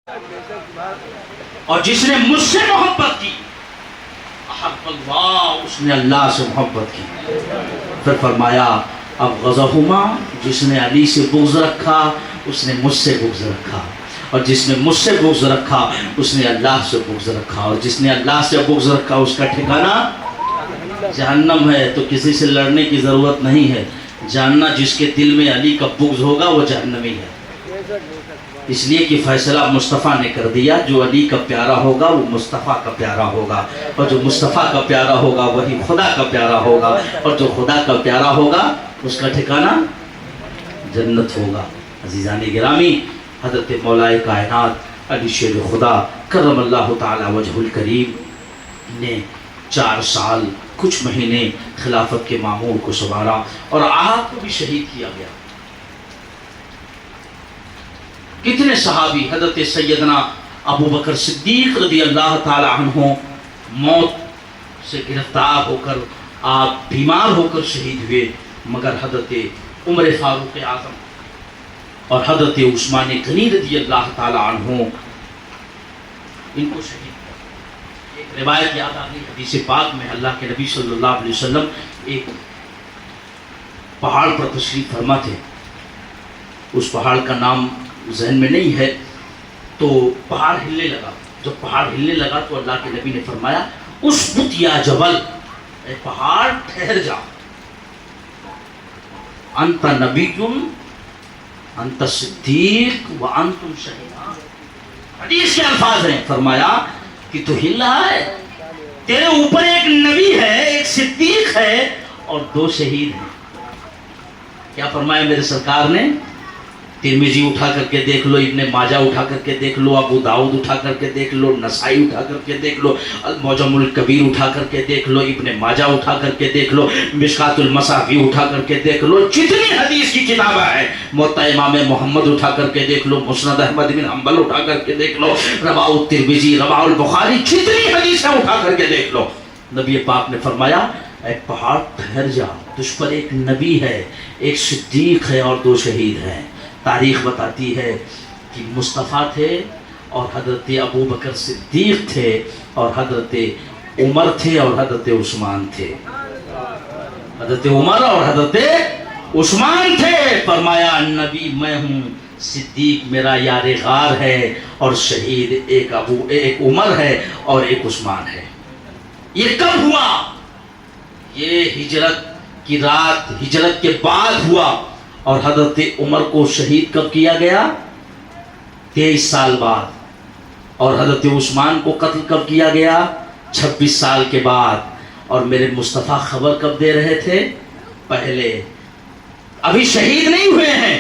اور جس نے مجھ سے محبت کی احب اللہ، اس نے اللہ سے محبت کی۔ پھر فرمایا اب غضبہما، جس نے علی سے بغض رکھا اس نے مجھ سے بغض رکھا، اور جس نے مجھ سے بغض رکھا اس نے اللہ سے بغض رکھا، اور جس نے اللہ سے بغض رکھا اس کا ٹھکانہ جہنم ہے۔ تو کسی سے لڑنے کی ضرورت نہیں ہے، جاننا جس کے دل میں علی کا بغض ہوگا وہ جہنمی ہے، اس لیے کہ فیصلہ مصطفیٰ نے کر دیا، جو علی کا پیارا ہوگا وہ مصطفیٰ کا پیارا ہوگا، اور جو مصطفیٰ کا پیارا ہوگا وہی خدا کا پیارا ہوگا، اور جو خدا کا پیارا ہوگا اس کا ٹھکانہ جنت ہوگا۔ عزیزان گرامی، حضرت مولا کائنات علی شیر خدا کرم اللہ تعالی وجہ الکریم نے 4 سال کچھ مہینے خلافت کے مامور کو سنبھالا، اور آپ کو بھی شہید کیا گیا۔ کتنے صحابی، حضرت سیدنا ابو بکر صدیق رضی اللہ تعالی عنہ موت سے گرفتار ہو کر، آپ بیمار ہو کر شہید ہوئے، مگر حضرت عمر فاروق اعظم اور حضرت عثمان غنی رضی اللہ تعالی عنہ ان کو شہید کیا۔ ایک روایت یاد آ گئی حدیث پاک میں، اللہ کے نبی صلی اللہ علیہ وسلم ایک پہاڑ پر تشریف فرما تھے، اس پہاڑ کا نام ذہن میں نہیں ہے، تو پہاڑ ہلنے لگا۔ جب پہاڑ ہلنے لگا تو اللہ کے نبی نے فرمایا اسبت یا جبل، اے پہاڑ ٹھہر جا، انت نبی انت صدیق وانتم شہیدان۔ حدیث کے الفاظ ہیں، فرمایا کہ تو ہل رہا ہے، تیرے اوپر ایک نبی ہے، ایک صدیق ہے اور 2 شہید ہیں۔ کیا فرمایا میرے سرکار نے؟ ترمذی اٹھا کر کے دیکھ لو، ابن ماجہ اٹھا کر کے دیکھ لو، ابو داؤد اٹھا کر کے دیکھ لو، نسائی اٹھا کر کے دیکھ لو، المعجم الکبیر اٹھا کر کے دیکھ لو، ابن ماجہ اٹھا کر کے دیکھ لو، مشکات المصابیح اٹھا کر کے دیکھ لو، جتنی حدیث کی کتابیں ہیں، موطا امام محمد اٹھا کر کے دیکھ لو، مسند احمد بن حنبل اٹھا کر کے دیکھ لو، رواہ الترمذی، رواہ البخاری، جتنی حدیثیں اٹھا کر کے دیکھ لو، نبی پاک نے فرمایا اے پہاڑ ٹھہر جا، تجھ پر ایک نبی ہے، ایک صدیق ہے اور 2 شہید ہیں۔ تاریخ بتاتی ہے کہ مصطفیٰ تھے اور حضرت ابو بکر صدیق تھے اور حضرت عمر تھے اور حضرت عثمان تھے، حضرت عمر اور حضرت عثمان تھے۔ فرمایا نبی میں ہوں، صدیق میرا یار غار ہے، اور شہید ایک عمر ہے اور ایک عثمان ہے۔ یہ کب ہوا؟ یہ ہجرت کی رات، ہجرت کے بعد ہوا، اور حضرت عمر کو شہید کب کیا گیا؟ 23 سال بعد، اور حضرت عثمان کو قتل کب کیا گیا؟ 26 سال کے بعد۔ اور میرے مصطفیٰ خبر کب دے رہے تھے؟ پہلے، ابھی شہید نہیں ہوئے ہیں،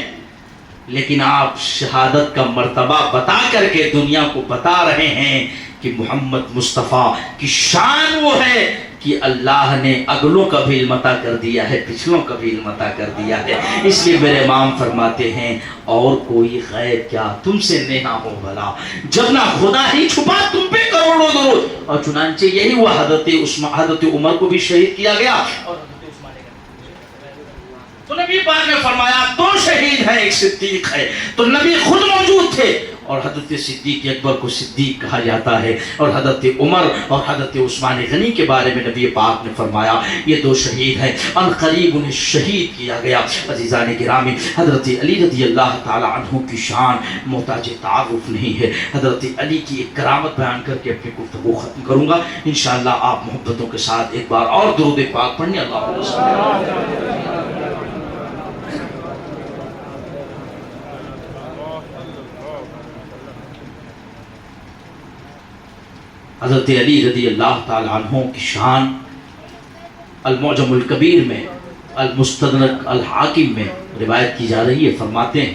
لیکن آپ شہادت کا مرتبہ بتا کر کے دنیا کو بتا رہے ہیں کہ محمد مصطفیٰ کی شان وہ ہے کہ اللہ نے اگلوں کا بھی علم عطا کر دیا ہے، پچھلوں کا بھی علم عطا کر دیا ہے۔ اس لیے میرے امام فرماتے ہیں اور کوئی غیب کیا تم سے نیہا ہو بھلا، جب نہ خدا ہی چھپا تم پہ کروڑوں درود۔ اور چنانچہ یہی ہوا، حضرت عمر کو بھی شہید کیا گیا، اور حضرت عثمان تو نبی پاک نے فرمایا 2 شہید ہیں، ایک صدیق ہے، تو نبی خود موجود تھے، اور حضرت صدیق اکبر کو صدیق کہا جاتا ہے، اور حضرت عمر اور حضرت عثمان غنی کے بارے میں نبی پاک نے فرمایا یہ 2 شہید ہیں، ان قریب انہیں شہید کیا گیا۔ عزیزان گرامی، حضرت علی رضی اللہ تعالی عنہ کی شان محتاج تعارف نہیں ہے۔ حضرت علی کی ایک کرامت بیان کر کے اپنی گفتگو ختم کروں گا انشاءاللہ۔ آپ محبتوں کے ساتھ ایک بار اور درود پاک پڑھیں، اللہم صل علی حضرت علی رضی اللہ تعالی عنہ کی شان المعجم الکبیر میں، المستدرک الحاکم میں روایت کی جا رہی ہے۔ فرماتے ہیں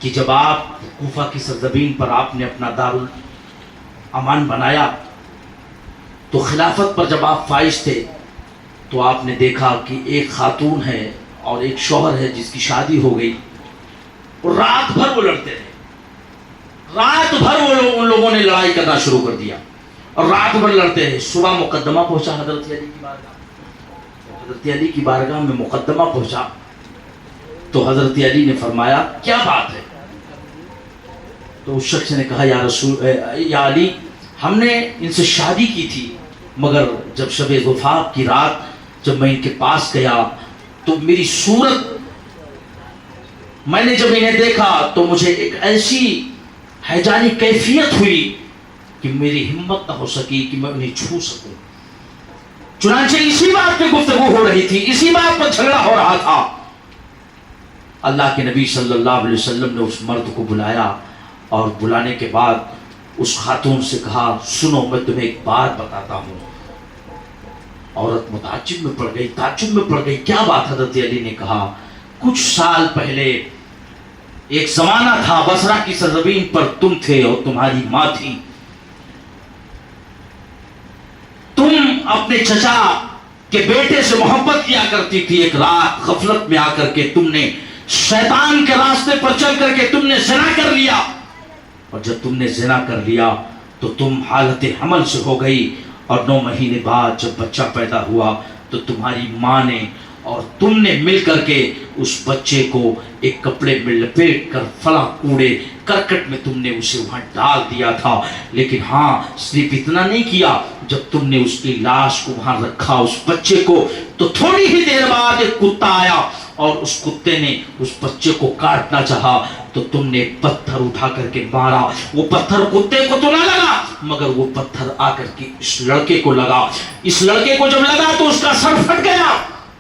کہ جب آپ کوفہ کی سرزمین پر آپ نے اپنا دارالامان بنایا تو خلافت پر جب آپ فائز تھے تو آپ نے دیکھا کہ ایک خاتون ہے اور ایک شوہر ہے جس کی شادی ہو گئی، اور رات بھر وہ لڑتے رہے، رات بھر ان لوگوں نے لڑائی کرنا شروع کر دیا، اور رات بھر لڑتے ہیں۔ صبح مقدمہ پہنچا حضرت علی کی بارگاہ، حضرت علی کی بارگاہ میں مقدمہ پہنچا تو حضرت علی نے فرمایا کیا بات ہے؟ تو اس شخص نے کہا یا علی ہم نے ان سے شادی کی تھی، مگر جب شب زفاف کی رات جب میں ان کے پاس گیا تو میری صورت میں نے جب انہیں دیکھا تو مجھے ایک ایسی ہیجانی کیفیت ہوئی کہ میری ہمت نہ ہو سکی کہ میں انہیں چھو سکوں۔ چنانچہ اسی بات پہ گفتگو ہو رہی تھی، اسی بات پر جھگڑا ہو رہا تھا، اللہ کے نبی صلی اللہ علیہ وسلم نے اس مرد کو بلایا اور بلانے کے بعد اس خاتون سے کہا سنو میں تمہیں ایک بات بتاتا ہوں۔ عورت متعجب میں پڑ گئی، تعجب میں پڑ گئی، کیا بات؟ حضرت علی نے کہا کچھ سال پہلے ایک زمانہ تھا، بصرہ کی سرزمین پر تم تھے اور تمہاری ماں تھی، تم اپنے چچا کے بیٹے سے محبت کیا کرتی تھی، ایک رات غفلت میں آ کر کے تم نے شیطان کے راستے پر چل کر کے تم نے زنا کر لیا، اور جب تم نے زنا کر لیا تو تم حالت حمل سے ہو گئی، اور 9 مہینے بعد جب بچہ پیدا ہوا تو تمہاری ماں نے اور تم نے مل کر کے اس بچے کو ایک کپڑے میں لپیٹ کر فلاں کوڑے کرکٹ میں تم نے اسے وہاں ڈال دیا تھا، لیکن ہاں صرف اتنا نہیں کیا، جب تم نے اس کی لاش کو وہاں رکھا اس بچے کو، تو تھوڑی ہی دیر بعد ایک کتا آیا اور اس کتے نے اس بچے کو کاٹنا چاہا تو تم نے پتھر اٹھا کر کے مارا، وہ پتھر کتے کو تو نہ لگا مگر وہ پتھر آ کر کے اس لڑکے کو لگا، اس لڑکے کو جب لگا تو اس کا سر پھٹ گیا،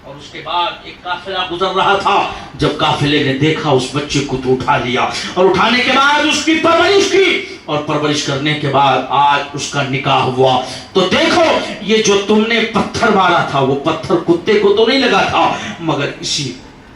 اور اس کے بعد ایک قافلہ گزر رہا تھا، جب قافلے نے دیکھا اس بچے کو تو اٹھا لیا، اور اٹھانے کے بعد اس کی پرورش کی، اور پرورش کرنے کے بعد آج اس کا نکاح ہوا۔ تو دیکھو یہ جو تم نے پتھر مارا تھا وہ پتھر کتے کو تو نہیں لگا تھا مگر اسی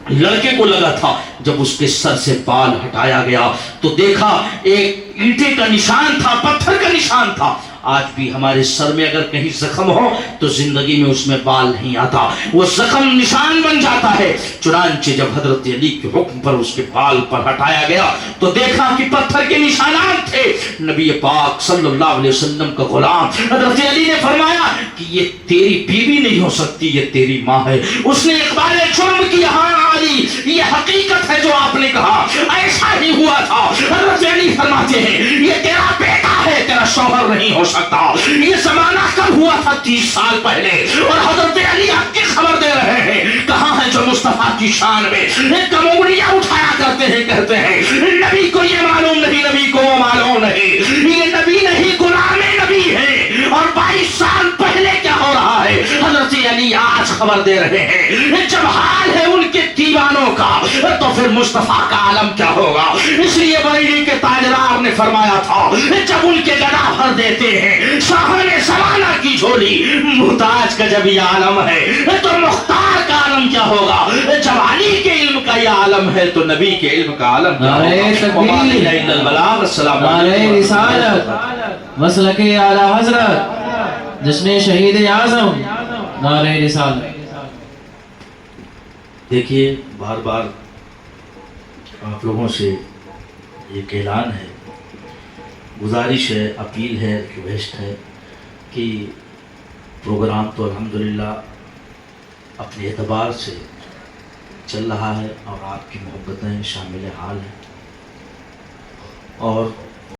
لڑکے کو لگا تھا۔ جب اس کے سر سے بال ہٹایا گیا تو دیکھا ایک اینٹے کا نشان تھا، پتھر کا نشان تھا۔ آج بھی ہمارے سر میں اگر کہیں زخم ہو تو زندگی میں اس میں بال نہیں آتا، وہ زخم نشان بن جاتا ہے۔ چنانچہ جب حضرت علی کے حکم پر اس کے بال پر ہٹایا گیا تو دیکھا کہ پتھر کے نشانات تھے۔ نبی پاک صلی اللہ علیہ وسلم کا غلام حضرت علی نے فرمایا کہ یہ تیری بیوی نہیں ہو سکتی، یہ تیری ماں ہے۔ اس نے اقبال جرم کیا، ہاں علی یہ حقیقت ہے جو آپ نے کہا، ایسا ہی ہوا تھا۔ حضرت علی فرماتے ہیں یہ تیرا بیٹا ہے، تیرا شوہر نہیں ہو سکتا۔ یہ زمانہ کب ہوا تھا؟ 30 سال پہلے، اور حضرت علی آپ کی خبر دے رہے ہیں کہاں ہے جو مصطفیٰ کی شان میں کم انگلیاں اٹھایا کرتے ہیں، کہتے ہیں نبی کو یہ معلوم نہیں، نبی کو وہ معلوم نہیں، یہ نبی نہیں غلام نبی ہے۔ اور 22 سال پہلے کیا ہو رہا ہے حضرت علی آج خبر دے رہے ہیں، جب حال ہے ان کے دیوانوں کا تو پھر مصطفیٰ کا عالم کیا ہوگا۔ اس لیے بریلی کے تاجدار نے فرمایا تھا جب ان کے گدا بھر دیتے ہیں صاحب زمانہ کی جھولی، محتاج کا جب یہ عالم ہے تو مختار کا عالم کیا ہوگا۔ جب علی کے علم کا یہ عالم ہے تو نبی کے علم کا عالم کیا ہوگا۔ نعرہ رسالت مسلک اعلی حضرت جشن شہید اعظم، نعرہ رسالت۔ دیکھیے بار بار آپ لوگوں سے ایک اعلان ہے، گزارش ہے، اپیل ہے، ریکویسٹ ہے کہ پروگرام تو الحمدللہ اپنے اعتبار سے چل رہا ہے اور آپ کی محبتیں شامل حال ہیں، اور